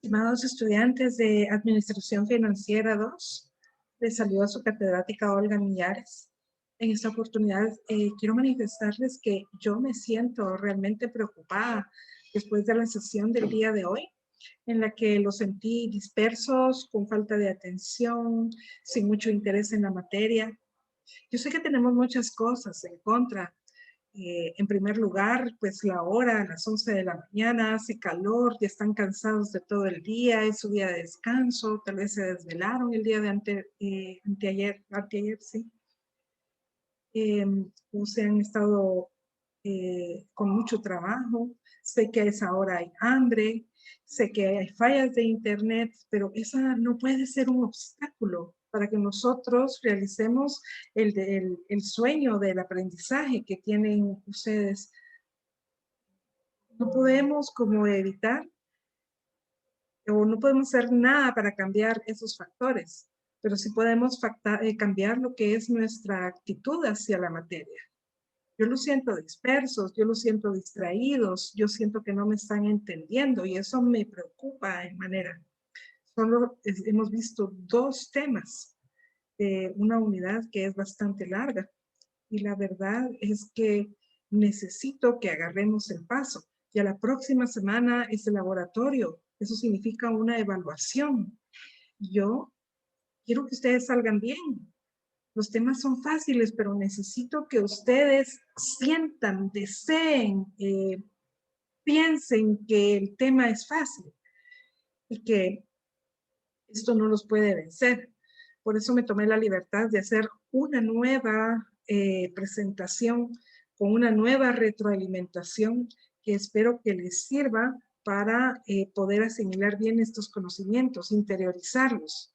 Estimados estudiantes de Administración Financiera 2, les saluda su catedrática Olga Millares. En esta oportunidad quiero manifestarles que yo me siento realmente preocupada después de la sesión del día de hoy, en la que los sentí dispersos, con falta de atención, sin mucho interés en la materia. Yo sé que tenemos muchas cosas en contra. En primer lugar, pues la hora, a las 11 de la mañana, hace calor, ya están cansados de todo el día, es su día de descanso, tal vez se desvelaron el día de anteayer, sí. O se han estado con mucho trabajo, sé que a esa hora hay hambre, sé que hay fallas de internet, pero esa no puede ser un obstáculo para que nosotros realicemos el sueño del aprendizaje que tienen ustedes. No podemos como evitar o no podemos hacer nada para cambiar esos factores, pero sí podemos cambiar lo que es nuestra actitud hacia la materia. Yo los siento dispersos, yo los siento distraídos, yo siento que no me están entendiendo y eso me preocupa en manera. Solo hemos visto 2 temas de una unidad que es bastante larga y la verdad es que necesito que agarremos el paso. Ya la próxima semana es el laboratorio, eso significa una evaluación. Yo quiero que ustedes salgan bien. Los temas son fáciles, pero necesito que ustedes sientan, deseen, piensen que el tema es fácil y que esto no los puede vencer. Por eso me tomé la libertad de hacer una nueva presentación con una nueva retroalimentación que espero que les sirva para poder asimilar bien estos conocimientos, interiorizarlos,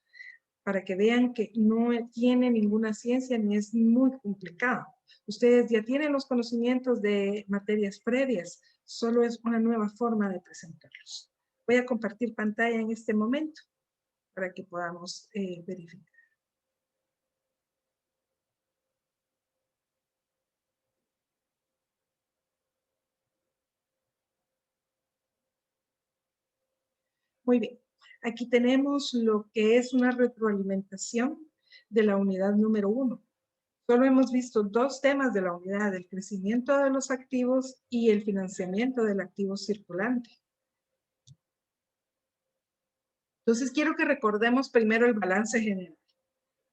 para que vean que no tiene ninguna ciencia ni es muy complicado. Ustedes ya tienen los conocimientos de materias previas, solo es una nueva forma de presentarlos. Voy a compartir pantalla en este momento para que podamos verificar. Muy bien, aquí tenemos lo que es una retroalimentación de la unidad número 1. Solo hemos visto 2 temas de la unidad, el crecimiento de los activos y el financiamiento del activo circulante. Entonces quiero que recordemos primero el balance general.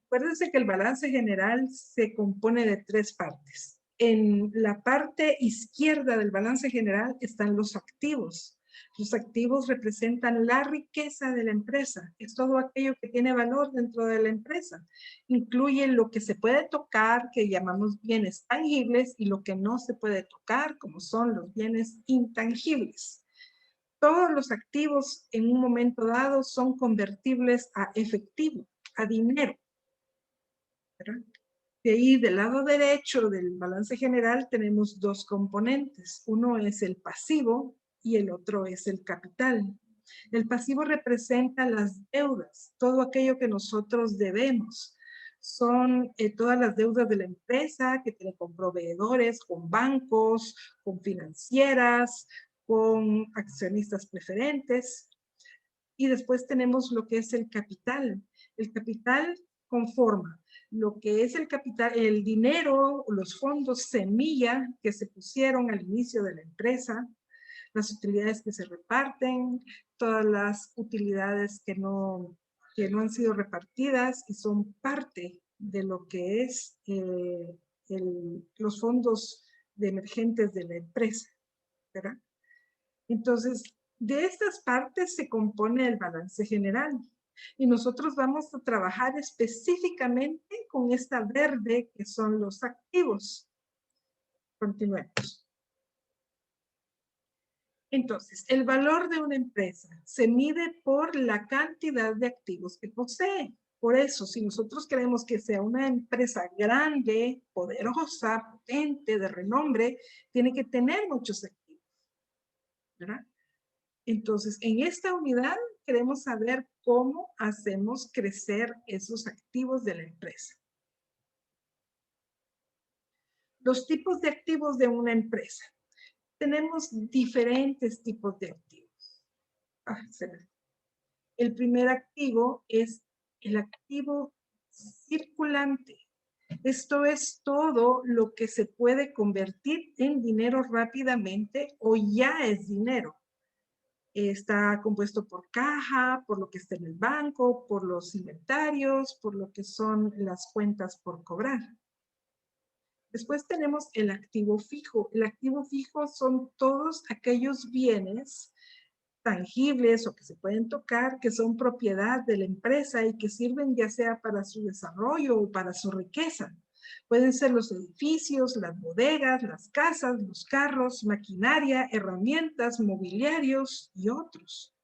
Acuérdense que el balance general se compone de 3 partes. En la parte izquierda del balance general están los activos. Los activos representan la riqueza de la empresa. Es todo aquello que tiene valor dentro de la empresa. Incluye lo que se puede tocar, que llamamos bienes tangibles, y lo que no se puede tocar, como son los bienes intangibles. Todos los activos en un momento dado son convertibles a efectivo, a dinero, ¿verdad? De ahí, del lado derecho del balance general, tenemos 2 componentes. Uno es el pasivo y el otro es el capital. El pasivo representa las deudas, todo aquello que nosotros debemos. Son todas las deudas de la empresa que tiene con proveedores, con bancos, con financieras, con accionistas preferentes. Y después tenemos lo que es el capital. El capital conforma lo que es el capital, el dinero, los fondos semilla que se pusieron al inicio de la empresa, las utilidades que se reparten, todas las utilidades que no han sido repartidas y son parte de lo que es los fondos de emergentes de la empresa, ¿verdad? Entonces, de estas partes se compone el balance general. Y nosotros vamos a trabajar específicamente con esta verde, que son los activos. Continuemos. Entonces, el valor de una empresa se mide por la cantidad de activos que posee. Por eso, si nosotros queremos que sea una empresa grande, poderosa, potente, de renombre, tiene que tener muchos activos, ¿verdad? Entonces, en esta unidad queremos saber cómo hacemos crecer esos activos de la empresa. Los tipos de activos de una empresa. Tenemos diferentes tipos de activos. El primer activo es el activo circulante. Esto es todo lo que se puede convertir en dinero rápidamente o ya es dinero. Está compuesto por caja, por lo que está en el banco, por los inventarios, por lo que son las cuentas por cobrar. Después tenemos el activo fijo. El activo fijo son todos aquellos bienes tangibles o que se pueden tocar, que son propiedad de la empresa y que sirven ya sea para su desarrollo o para su riqueza. Pueden ser los edificios, las bodegas, las casas, los carros, maquinaria, herramientas, mobiliarios y otros.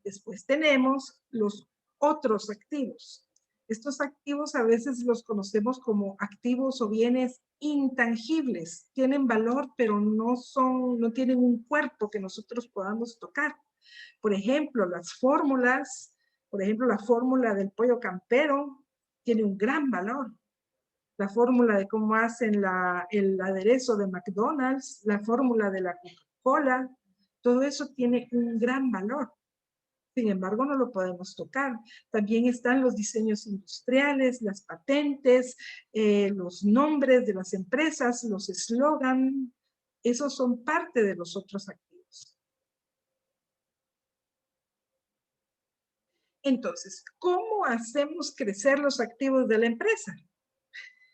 Después tenemos los otros activos. Estos activos a veces los conocemos como activos o bienes intangibles. Tienen valor, pero no tienen un cuerpo que nosotros podamos tocar. Por ejemplo, las fórmulas, por ejemplo, la fórmula del pollo campero tiene un gran valor. La fórmula de cómo hacen el aderezo de McDonald's, la fórmula de la Coca-Cola, todo eso tiene un gran valor. Sin embargo, no lo podemos tocar. También están los diseños industriales, las patentes, los nombres de las empresas, los eslogan. Esos son parte de los otros activos. Entonces, ¿cómo hacemos crecer los activos de la empresa?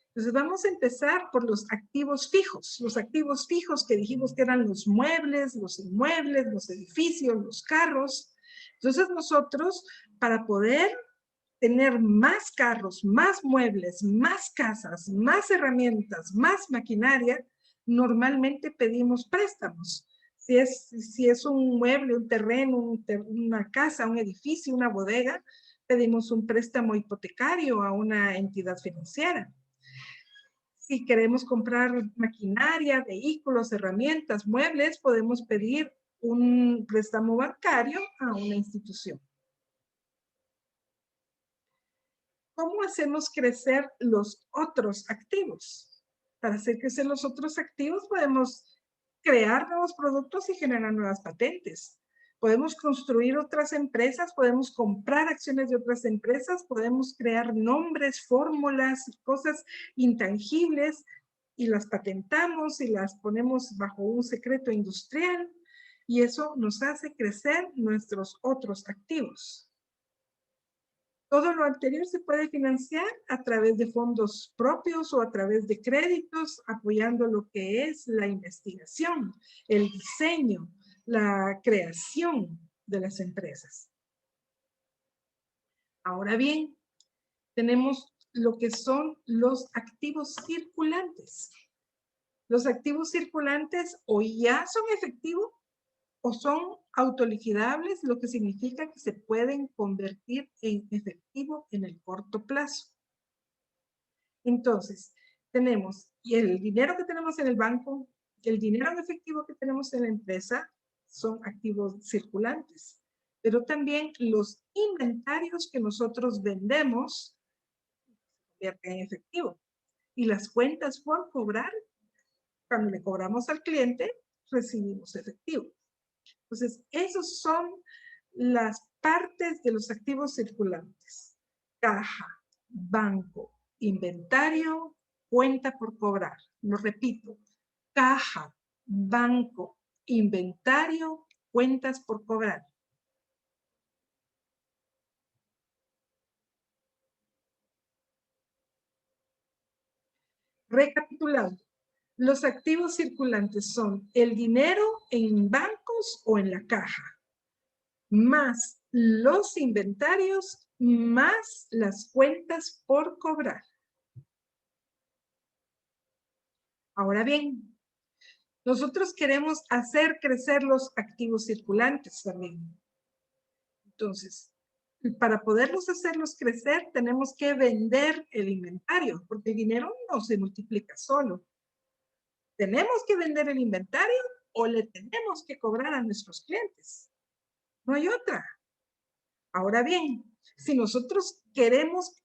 Entonces, vamos a empezar por los activos fijos. Los activos fijos que dijimos que eran los muebles, los inmuebles, los edificios, los carros. Entonces, nosotros, para poder tener más carros, más muebles, más casas, más herramientas, más maquinaria, normalmente pedimos préstamos. Si es un mueble, un terreno, una casa, un edificio, una bodega, pedimos un préstamo hipotecario a una entidad financiera. Si queremos comprar maquinaria, vehículos, herramientas, muebles, podemos pedir un préstamo bancario a una institución. ¿Cómo hacemos crecer los otros activos? Para hacer crecer los otros activos podemos crear nuevos productos y generar nuevas patentes. Podemos construir otras empresas, podemos comprar acciones de otras empresas, podemos crear nombres, fórmulas, cosas intangibles y las patentamos y las ponemos bajo un secreto industrial y eso nos hace crecer nuestros otros activos. Todo lo anterior se puede financiar a través de fondos propios o a través de créditos, apoyando lo que es la investigación, el diseño, la creación de las empresas. Ahora bien, tenemos lo que son los activos circulantes. Los activos circulantes o ya son efectivos o son autoliquidables, lo que significa que se pueden convertir en efectivo en el corto plazo. Entonces, tenemos el dinero que tenemos en el banco, el dinero en efectivo que tenemos en la empresa, son activos circulantes. Pero también los inventarios que nosotros vendemos se convierten en efectivo. Y las cuentas por cobrar, cuando le cobramos al cliente, recibimos efectivo. Entonces, esos son las partes de los activos circulantes. Caja, banco, inventario, cuenta por cobrar. Lo repito, caja, banco, inventario, cuentas por cobrar. Recapitulando, los activos circulantes son el dinero en bancos o en la caja, más los inventarios, más las cuentas por cobrar. Ahora bien, nosotros queremos hacer crecer los activos circulantes también. Entonces, para poderlos hacerlos crecer, tenemos que vender el inventario, porque el dinero no se multiplica solo. Tenemos que vender el inventario o le tenemos que cobrar a nuestros clientes. No hay otra. Ahora bien, si nosotros queremos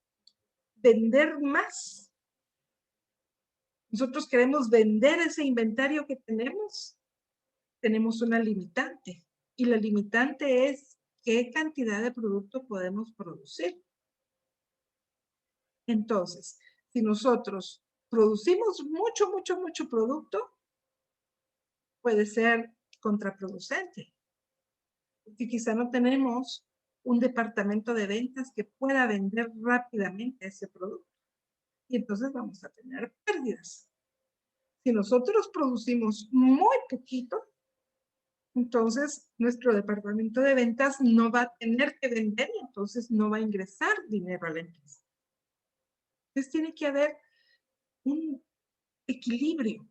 vender más, nosotros queremos vender ese inventario que tenemos una limitante. Y la limitante es qué cantidad de producto podemos producir. Entonces, si nosotros producimos mucho producto, puede ser contraproducente. Y quizá no tenemos un departamento de ventas que pueda vender rápidamente ese producto. Y entonces vamos a tener pérdidas. Si nosotros producimos muy poquito, entonces nuestro departamento de ventas no va a tener que vender y entonces no va a ingresar dinero a la empresa. Entonces tiene que haber un equilibrio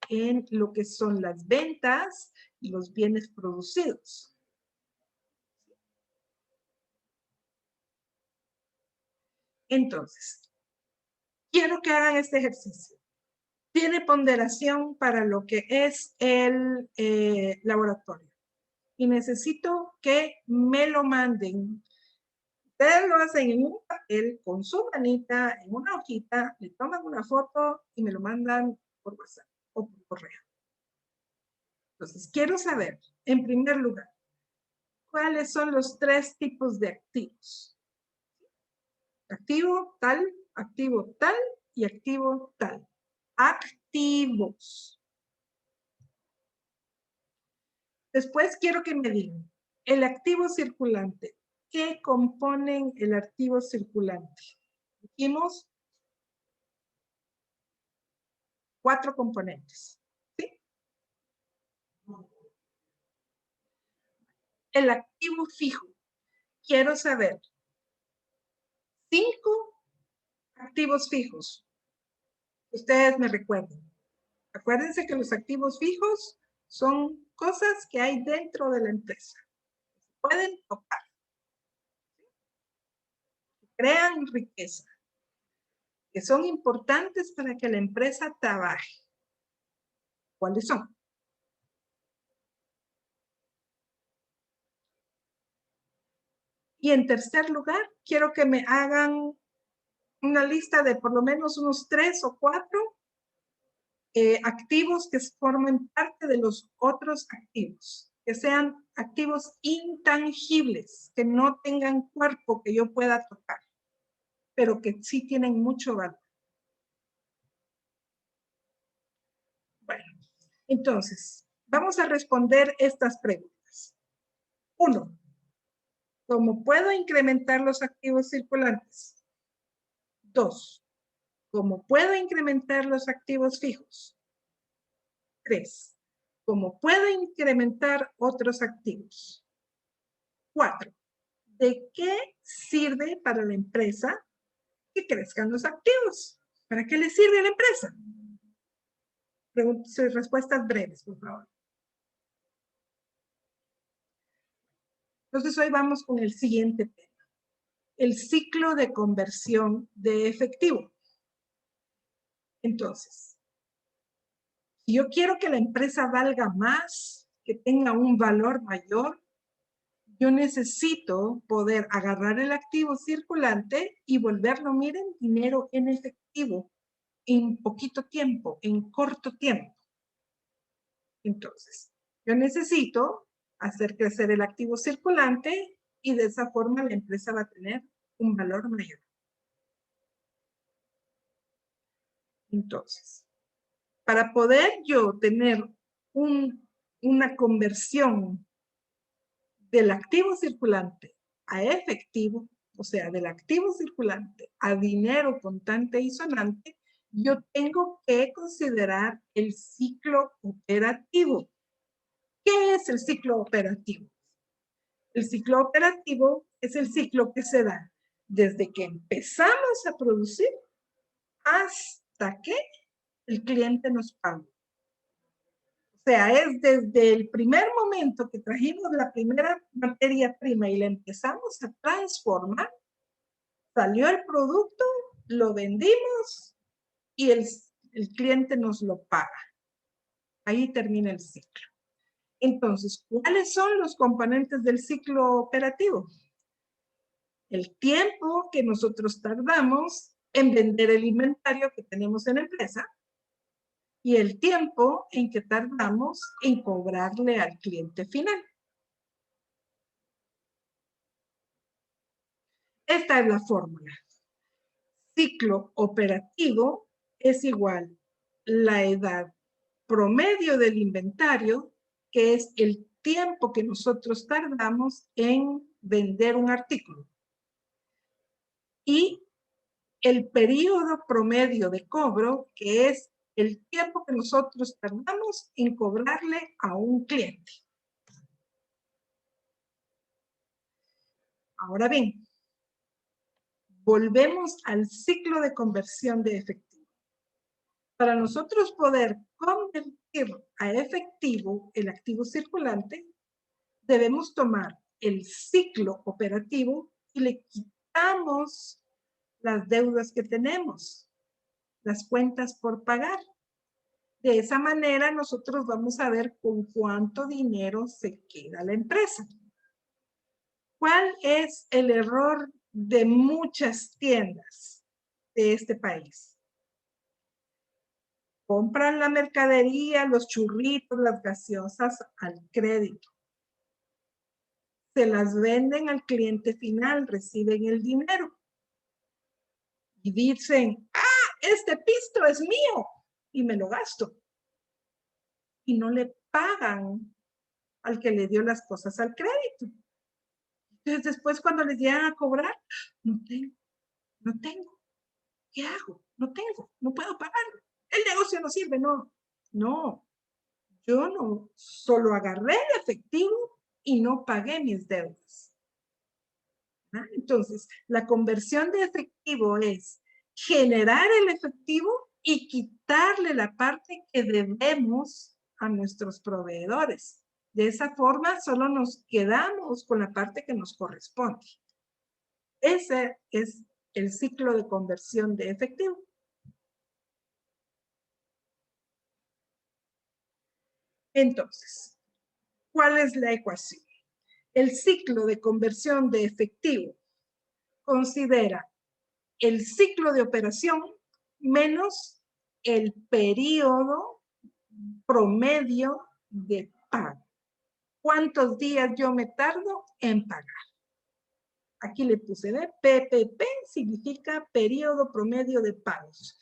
en lo que son las ventas y los bienes producidos. Entonces, quiero que hagan este ejercicio. Tiene ponderación para lo que es el laboratorio. Y necesito que me lo manden. Ustedes lo hacen en un papel con su manita, en una hojita, le toman una foto y me lo mandan por WhatsApp o por correo. Entonces, quiero saber, en primer lugar, cuáles son los 3 tipos de activos. Activo tal y activo tal. Activos. Después quiero que me digan, el activo circulante. ¿Qué componen el activo circulante? Dijimos 4 componentes. ¿Sí? El activo fijo. Quiero saber 5 activos fijos. Ustedes me recuerden. Acuérdense que los activos fijos son cosas que hay dentro de la empresa. Pueden tocar. Crean riqueza. Que son importantes para que la empresa trabaje. ¿Cuáles son? Y en tercer lugar, quiero que me hagan una lista de por lo menos unos 3 o 4 activos que formen parte de los otros activos, que sean activos intangibles, que no tengan cuerpo que yo pueda tocar, pero que sí tienen mucho valor. Bueno, entonces, vamos a responder estas preguntas. 1. ¿Cómo puedo incrementar los activos circulantes? 2. ¿Cómo puedo incrementar los activos fijos? 3. ¿Cómo puedo incrementar otros activos? 4. ¿De qué sirve para la empresa que crezcan los activos? ¿Para qué le sirve a la empresa? Respuestas breves, por favor. Entonces, hoy vamos con el siguiente tema. El ciclo de conversión de efectivo. Entonces, si yo quiero que la empresa valga más, que tenga un valor mayor, yo necesito poder agarrar el activo circulante y volverlo, miren, dinero en efectivo, en poquito tiempo, en corto tiempo. Entonces, yo necesito hacer crecer el activo circulante y de esa forma la empresa va a tener un valor mayor. Entonces, para poder yo tener una conversión del activo circulante a efectivo, o sea, del activo circulante a dinero contante y sonante, yo tengo que considerar el ciclo operativo. ¿Qué es el ciclo operativo? El ciclo operativo es el ciclo que se da desde que empezamos a producir hasta que el cliente nos paga. O sea, es desde el primer momento que trajimos la primera materia prima y la empezamos a transformar, salió el producto, lo vendimos y el cliente nos lo paga. Ahí termina el ciclo. Entonces, ¿cuáles son los componentes del ciclo operativo? El tiempo que nosotros tardamos en vender el inventario que tenemos en la empresa y el tiempo en que tardamos en cobrarle al cliente final. Esta es la fórmula. Ciclo operativo es igual la edad promedio del inventario, que es el tiempo que nosotros tardamos en vender un artículo, y el periodo promedio de cobro, que es el tiempo que nosotros tardamos en cobrarle a un cliente. Ahora bien, volvemos al ciclo de conversión de efectivo. Para nosotros poder convertir a efectivo el activo circulante, debemos tomar el ciclo operativo y le quitamos las deudas que tenemos, las cuentas por pagar. De esa manera nosotros vamos a ver con cuánto dinero se queda la empresa. ¿Cuál es el error de muchas tiendas de este país? Compran la mercadería, los churritos, las gaseosas al crédito. Se las venden al cliente final, reciben el dinero. Y dicen, este pisto es mío y me lo gasto. Y no le pagan al que le dio las cosas al crédito. Entonces después cuando les llegan a cobrar, no tengo. ¿Qué hago? No tengo, no puedo pagarlo. El negocio no sirve, no. Yo no solo agarré el efectivo y no pagué mis deudas. Entonces, la conversión de efectivo es generar el efectivo y quitarle la parte que debemos a nuestros proveedores. De esa forma, solo nos quedamos con la parte que nos corresponde. Ese es el ciclo de conversión de efectivo. Entonces, ¿cuál es la ecuación? El ciclo de conversión de efectivo considera el ciclo de operación menos el periodo promedio de pago. ¿Cuántos días yo me tardo en pagar? Aquí le puse de PPP, significa periodo promedio de pagos.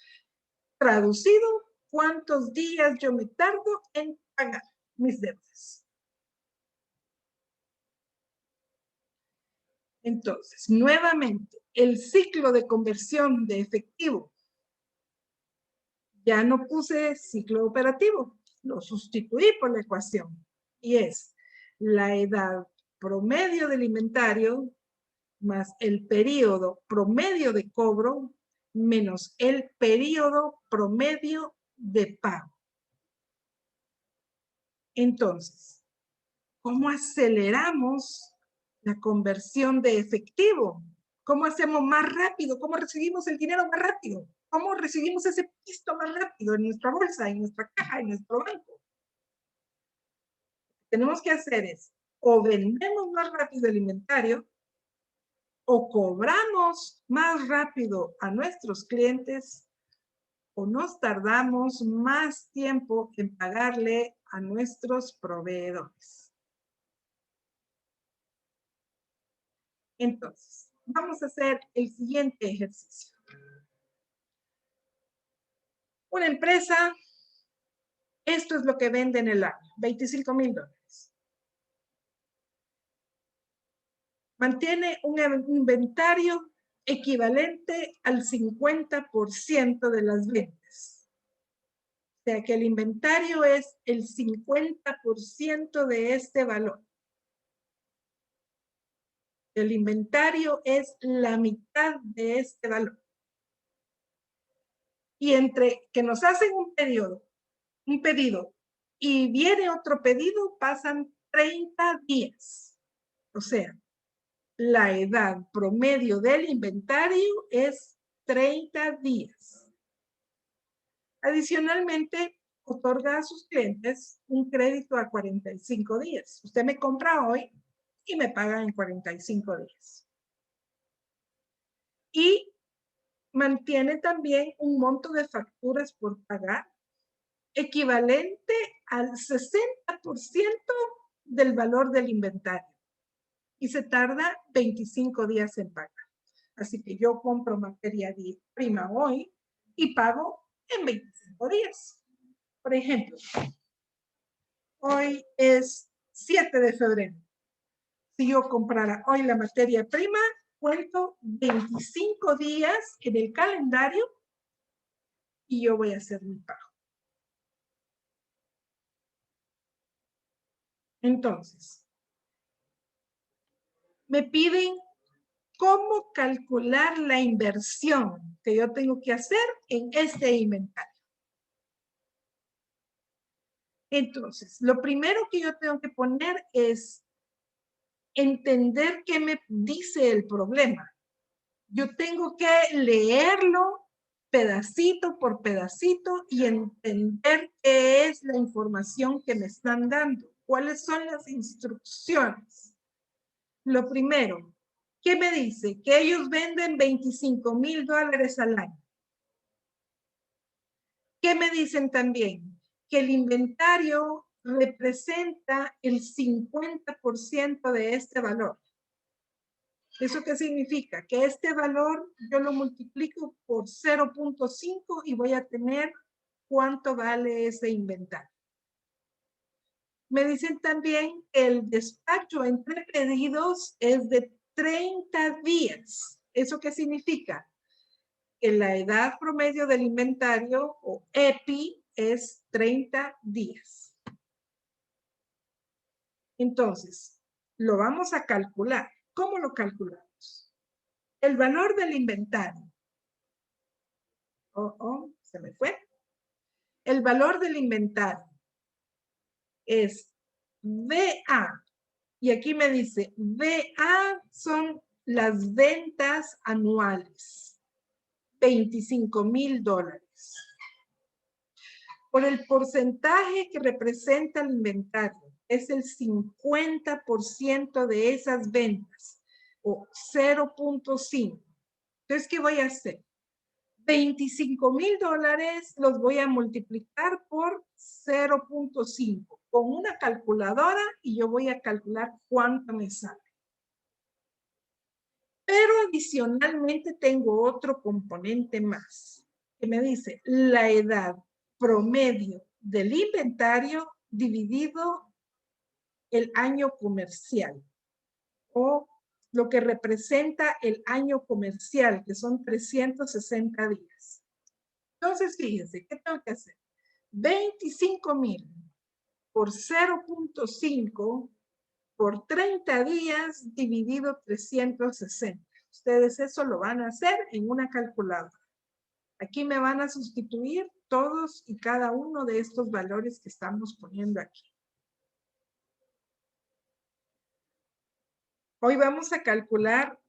Traducido, ¿cuántos días yo me tardo en pagar mis deudas? Entonces, nuevamente, el ciclo de conversión de efectivo. Ya no puse ciclo operativo, lo sustituí por la ecuación. Y es la edad promedio del inventario más el periodo promedio de cobro menos el periodo promedio de pago. Entonces, ¿cómo aceleramos la conversión de efectivo? ¿Cómo hacemos más rápido? ¿Cómo recibimos el dinero más rápido? ¿Cómo recibimos ese pisto más rápido en nuestra bolsa, en nuestra caja, en nuestro banco? Lo que tenemos que hacer es o vendemos más rápido el inventario o cobramos más rápido a nuestros clientes o nos tardamos más tiempo en pagarle a nuestros proveedores. Entonces, vamos a hacer el siguiente ejercicio. Una empresa, esto es lo que vende en el año, $25,000. Mantiene un inventario equivalente al 50% de las ventas. O sea que el inventario es el 50% de este valor. El inventario es la mitad de este valor. Y entre que nos hacen un pedido, y viene otro pedido, pasan 30 días. O sea, la edad promedio del inventario es 30 días. Adicionalmente, otorga a sus clientes un crédito a 45 días. Usted me compra hoy y me paga en 45 días. Y mantiene también un monto de facturas por pagar equivalente al 60% del valor del inventario y se tarda 25 días en pagar. Así que yo compro materia prima hoy y pago en 25 días. Por ejemplo, hoy es 7 de febrero. Si yo comprara hoy la materia prima, cuento 25 días en el calendario y yo voy a hacer mi pago. Entonces, me piden cómo calcular la inversión que yo tengo que hacer en este inventario. Entonces, lo primero que yo tengo que poner es entender qué me dice el problema. Yo tengo que leerlo pedacito por pedacito y entender qué es la información que me están dando, cuáles son las instrucciones. Lo primero, ¿qué me dice? Que ellos venden $25,000 al año. ¿Qué me dicen también? Que el inventario representa el 50% de este valor. ¿Eso qué significa? Que este valor yo lo multiplico por 0.5 y voy a tener cuánto vale ese inventario. Me dicen también que el despacho entre pedidos es de 30 días. ¿Eso qué significa? Que la edad promedio del inventario o EPI es 30 días. Entonces, lo vamos a calcular. ¿Cómo lo calculamos? El valor del inventario. Se me fue. El valor del inventario es VA. Y aquí me dice, VA son las ventas anuales. $25,000. Por el porcentaje que representa el inventario, es el 50% de esas ventas, o 0.5. Entonces, ¿qué voy a hacer? $25,000 los voy a multiplicar por 0.5 con una calculadora y yo voy a calcular cuánto me sale. Pero adicionalmente tengo otro componente más que me dice la edad promedio del inventario dividido el año comercial o lo que representa el año comercial, que son 360 días. Entonces, fíjense, ¿qué tengo que hacer? 25,000 por 0.5 por 30 días dividido 360. Ustedes eso lo van a hacer en una calculadora. Aquí me van a sustituir todos y cada uno de estos valores que estamos poniendo aquí. Hoy vamos a calcular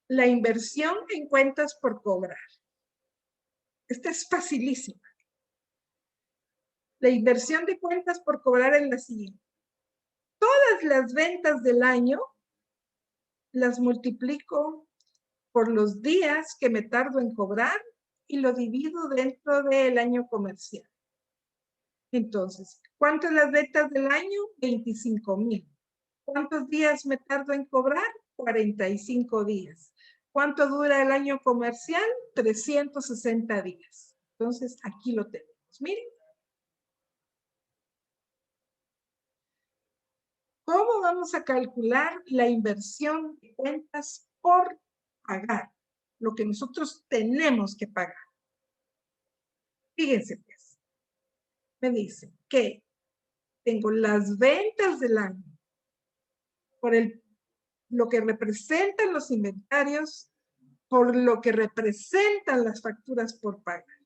la inversión en cuentas por cobrar. Esta es facilísima. La inversión de cuentas por cobrar es la siguiente. Todas las ventas del año las multiplico por los días que me tardo en cobrar y lo divido dentro del año comercial. Entonces, ¿cuántas las ventas del año? 25,000. ¿Cuántos días me tardo en cobrar? 45 días. ¿Cuánto dura el año comercial? 360 días. Entonces, aquí lo tenemos. Miren. ¿Cómo vamos a calcular la inversión de cuentas por pagar? Lo que nosotros tenemos que pagar. Fíjense, pues. Me dice que tengo las ventas del año por lo que representan los inventarios, por lo que representan las facturas por pagar,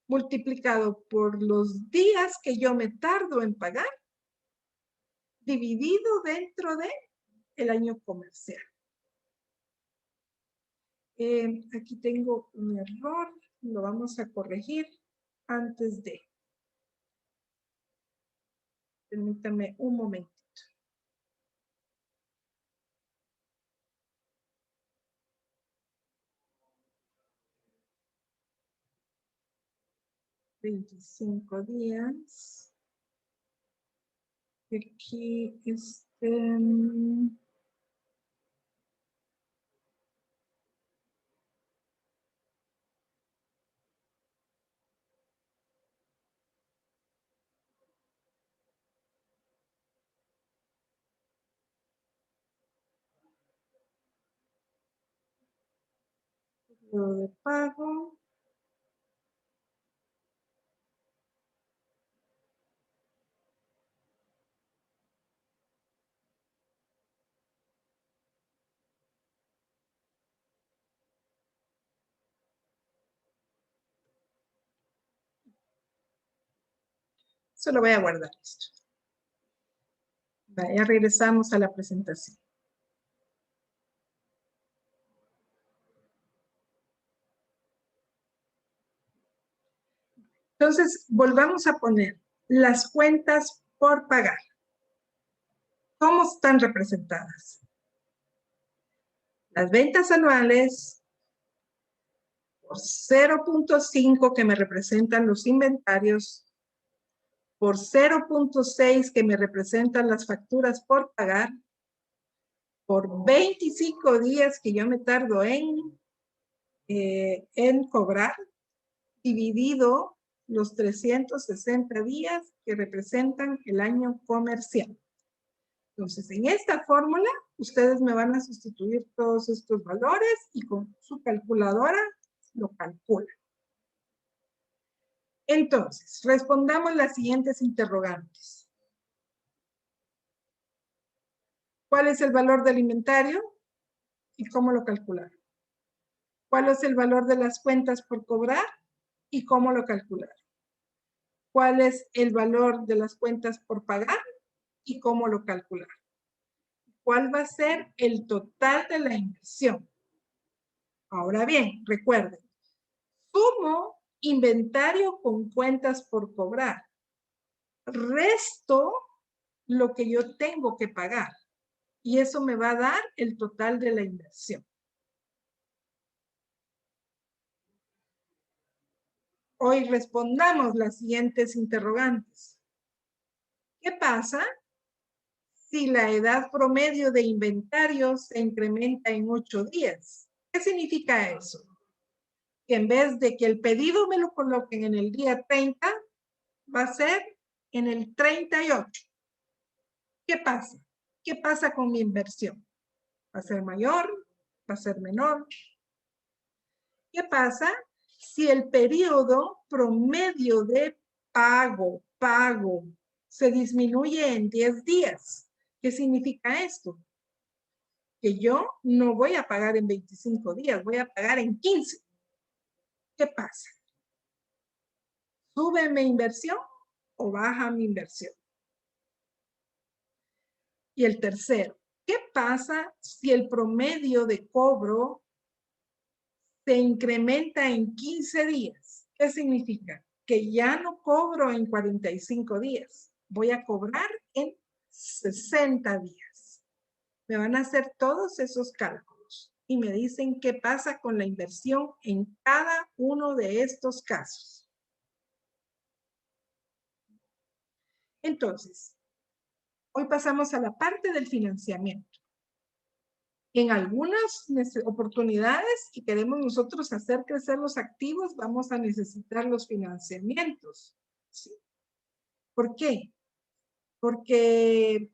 multiplicado por los días que yo me tardo en pagar, dividido dentro del año comercial. Aquí tengo un error, lo vamos a corregir antes de. Permítame un momento. $25 días. Aquí Periodo de pago. Solo voy a guardar esto. Ya regresamos a la presentación. Entonces, volvamos a poner las cuentas por pagar. ¿Cómo están representadas? Las ventas anuales por 0.5 que me representan los inventarios, por 0.6 que me representan las facturas por pagar, por 25 días que yo me tardo en cobrar, dividido los 360 días que representan el año comercial. Entonces, en esta fórmula, ustedes me van a sustituir todos estos valores y con su calculadora lo calculan. Entonces, respondamos las siguientes interrogantes. ¿Cuál es el valor del inventario y cómo lo calcularon? ¿Cuál es el valor de las cuentas por cobrar y cómo lo calcularon? ¿Cuál es el valor de las cuentas por pagar y cómo lo calcularon? ¿Cuál va a ser el total de la inversión? Ahora bien, recuerden, sumo inventario con cuentas por cobrar. Resto lo que yo tengo que pagar. Y eso me va a dar el total de la inversión. Hoy respondamos las siguientes interrogantes. ¿Qué pasa si la edad promedio de inventario se incrementa en 8 días? ¿Qué significa eso? Que en vez de que el pedido me lo coloquen en el día 30, va a ser en el 38. ¿Qué pasa? ¿Qué pasa con mi inversión? ¿Va a ser mayor? ¿Va a ser menor? ¿Qué pasa si el periodo promedio de pago se disminuye en 10 días? ¿Qué significa esto? Que yo no voy a pagar en 25 días, voy a pagar en 15. ¿Qué pasa? ¿Sube mi inversión o baja mi inversión? Y el tercero, ¿qué pasa si el promedio de cobro se incrementa en 15 días? ¿Qué significa? Que ya no cobro en 45 días, voy a cobrar en 60 días. Me van a hacer todos esos cálculos y me dicen qué pasa con la inversión en cada uno de estos casos. Entonces, hoy pasamos a la parte del financiamiento. En algunas oportunidades, y queremos nosotros hacer crecer los activos, vamos a necesitar los financiamientos. ¿Sí? ¿Por qué? Porque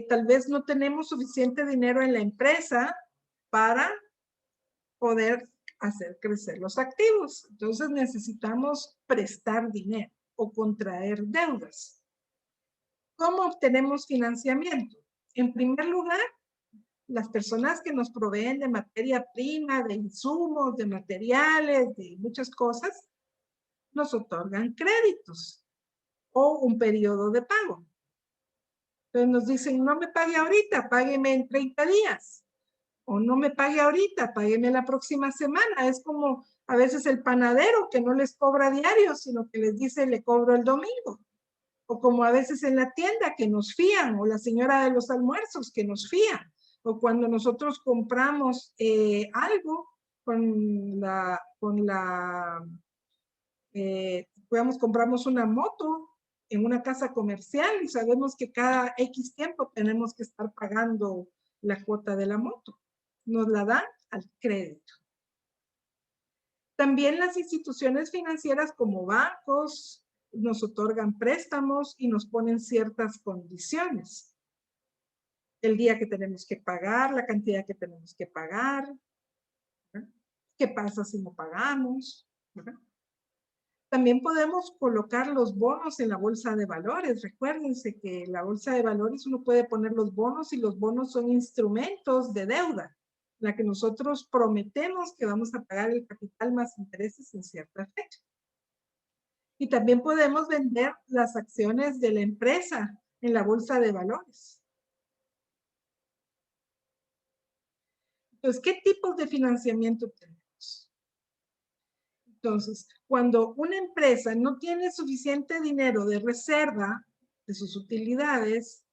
tal vez no tenemos suficiente dinero en la empresa para poder hacer crecer los activos. Entonces necesitamos prestar dinero o contraer deudas. ¿Cómo obtenemos financiamiento? En primer lugar, las personas que nos proveen de materia prima, de insumos, de materiales, de muchas cosas, nos otorgan créditos o un periodo de pago. Entonces nos dicen, no me pague ahorita, págueme en 30 días. O no me pague ahorita, págueme la próxima semana. Es como a veces el panadero que no les cobra diario, sino que les dice, le cobro el domingo. O como a veces en la tienda que nos fían, o la señora de los almuerzos que nos fían. O cuando nosotros compramos algo digamos, compramos una moto en una casa comercial y sabemos que cada X tiempo tenemos que estar pagando la cuota de la moto. Nos la dan al crédito. También las instituciones financieras como bancos nos otorgan préstamos y nos ponen ciertas condiciones. El día que tenemos que pagar, la cantidad que tenemos que pagar. ¿Qué pasa si no pagamos? ¿Verdad? También podemos colocar los bonos en la bolsa de valores. Recuérdense que en la bolsa de valores uno puede poner los bonos y los bonos son instrumentos de deuda, la que nosotros prometemos que vamos a pagar el capital más intereses en cierta fecha. Y también podemos vender las acciones de la empresa en la bolsa de valores. Entonces, ¿qué tipos de financiamiento tenemos? Entonces, cuando una empresa no tiene suficiente dinero de reserva de sus utilidades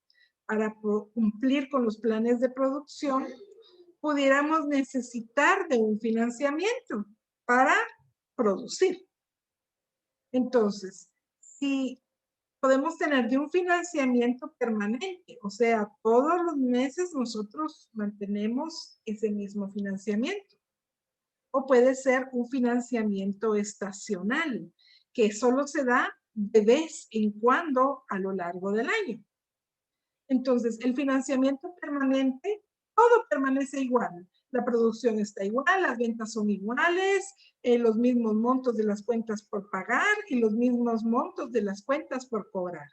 para cumplir con los planes de producción, pudiéramos necesitar de un financiamiento para producir. Entonces, si podemos tener de un financiamiento permanente, o sea, todos los meses nosotros mantenemos ese mismo financiamiento. O puede ser un financiamiento estacional, que solo se da de vez en cuando a lo largo del año. Entonces, el financiamiento permanente, todo permanece igual. La producción está igual, las ventas son iguales, los mismos montos de las cuentas por pagar y los mismos montos de las cuentas por cobrar.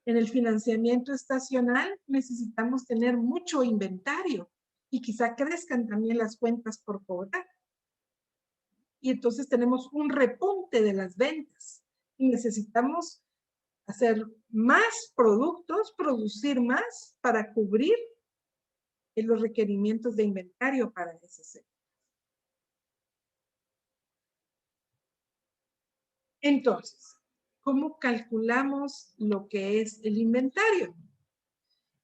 En el financiamiento estacional necesitamos tener mucho inventario y quizá crezcan también las cuentas por cobrar. Y entonces tenemos un repunte de las ventas y necesitamos hacer más productos, producir más para cubrir los requerimientos de inventario para ese sector. Entonces, ¿cómo calculamos lo que es el inventario?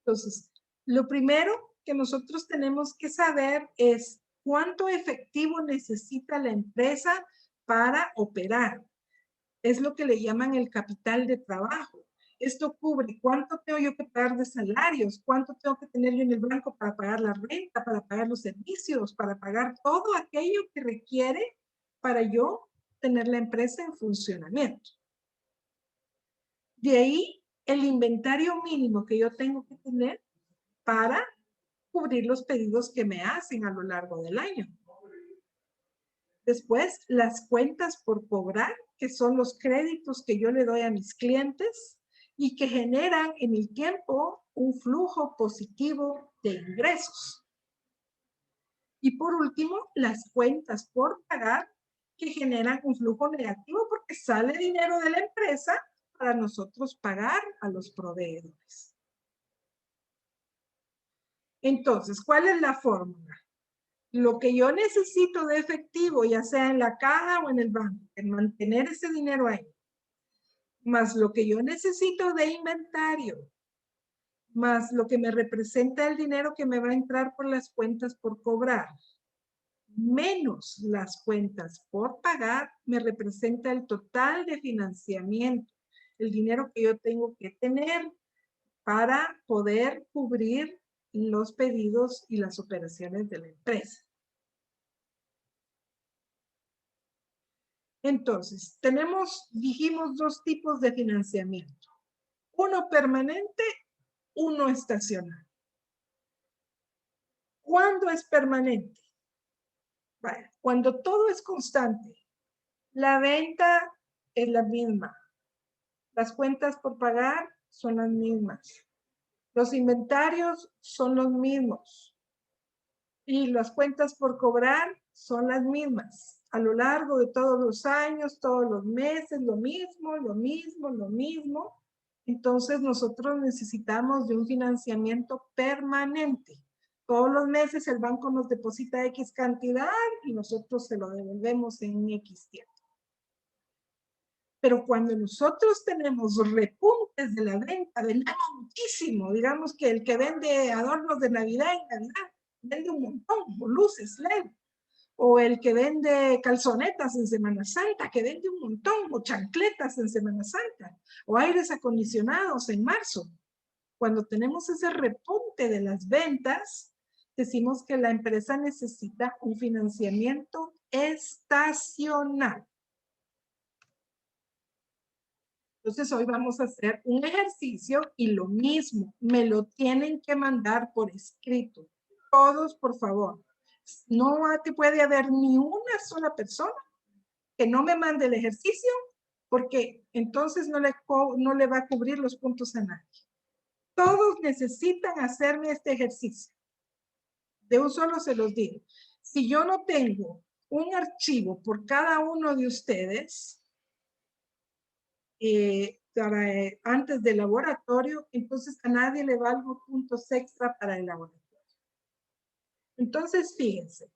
Entonces, lo primero que nosotros tenemos que saber es cuánto efectivo necesita la empresa para operar. Es lo que le llaman el capital de trabajo. Esto cubre cuánto tengo yo que pagar de salarios, cuánto tengo que tener yo en el banco para pagar la renta, para pagar los servicios, para pagar todo aquello que requiere para yo tener la empresa en funcionamiento. De ahí el inventario mínimo que yo tengo que tener para cubrir los pedidos que me hacen a lo largo del año. Después, las cuentas por cobrar, que son los créditos que yo le doy a mis clientes y que generan en el tiempo un flujo positivo de ingresos. Y por último, las cuentas por pagar, que generan un flujo negativo porque sale dinero de la empresa para nosotros pagar a los proveedores. Entonces, ¿cuál es la fórmula? Lo que yo necesito de efectivo, ya sea en la caja o en el banco, en mantener ese dinero ahí, más lo que yo necesito de inventario, más lo que me representa el dinero que me va a entrar por las cuentas por cobrar, menos las cuentas por pagar, me representa el total de financiamiento, el dinero que yo tengo que tener para poder cubrir los pedidos y las operaciones de la empresa. Entonces, dijimos, dos tipos de financiamiento. Uno permanente, uno estacional. ¿Cuándo es permanente? Bueno, cuando todo es constante. La venta es la misma. Las cuentas por pagar son las mismas. Los inventarios son los mismos. Y las cuentas por cobrar son las mismas. A lo largo de todos los años, todos los meses, lo mismo, lo mismo, lo mismo. Entonces nosotros necesitamos de un financiamiento permanente. Todos los meses el banco nos deposita X cantidad y nosotros se lo devolvemos en X tiempo. Pero cuando nosotros tenemos repuntes de la venta, vendemos muchísimo. Digamos que el que vende adornos de Navidad en Navidad vende un montón, o luces LED, o el que vende calzonetas en Semana Santa, que vende un montón, o chancletas en Semana Santa, o aires acondicionados en marzo. Cuando tenemos ese repunte de las ventas, decimos que la empresa necesita un financiamiento estacional. Entonces hoy vamos a hacer un ejercicio y lo mismo, me lo tienen que mandar por escrito. Todos, por favor. No te puede haber ni una sola persona que no me mande el ejercicio, porque entonces no le va a cubrir los puntos a nadie. Todos necesitan hacerme este ejercicio. De un solo se los digo. Si yo no tengo un archivo por cada uno de ustedes, antes del laboratorio, entonces a nadie le valgo puntos extra para el laboratorio. Entonces, fíjense,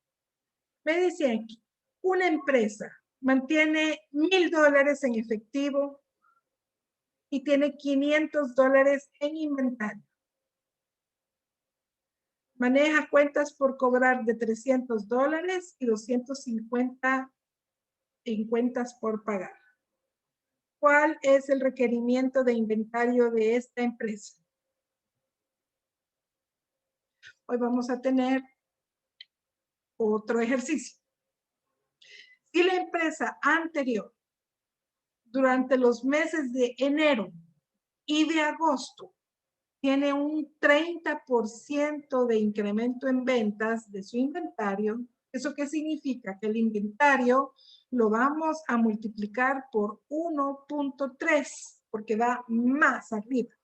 me dicen aquí, una empresa mantiene $1,000 en efectivo y tiene $500 en inventario. Maneja cuentas por cobrar de $300 y 250 en cuentas por pagar. ¿Cuál es el requerimiento de inventario de esta empresa? Hoy vamos a tener otro ejercicio. Si la empresa anterior, durante los meses de enero y de agosto, tiene un 30% de incremento en ventas de su inventario, ¿eso qué significa? Que el inventario lo vamos a multiplicar por 1.3, porque va más arriba,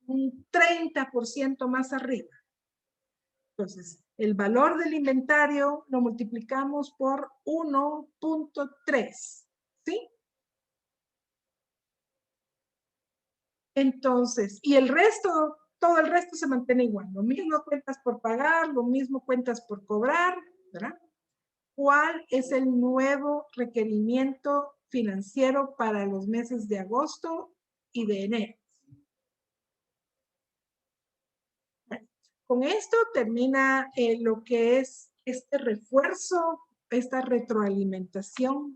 un 30% más arriba. Entonces, el valor del inventario lo multiplicamos por 1.3, ¿sí? Entonces, y el resto, todo el resto se mantiene igual. Lo mismo cuentas por pagar, lo mismo cuentas por cobrar, ¿verdad? ¿Cuál es el nuevo requerimiento financiero para los meses de agosto y de enero? Con esto termina lo que es este refuerzo, esta retroalimentación.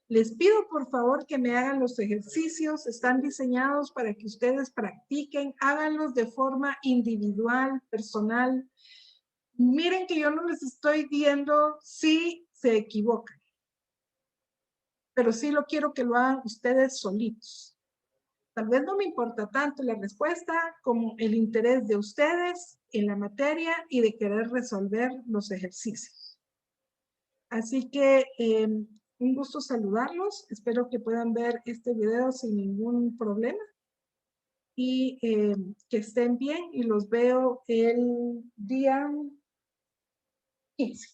Les pido por favor que me hagan los ejercicios, están diseñados para que ustedes practiquen, háganlos de forma individual, personal. Miren que yo no les estoy viendo si se equivocan, pero sí lo quiero que lo hagan ustedes solitos. Tal vez no me importa tanto la respuesta como el interés de ustedes en la materia y de querer resolver los ejercicios. Así que un gusto saludarlos. Espero que puedan ver este video sin ningún problema y que estén bien y los veo el día 15.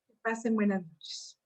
Que pasen buenas noches.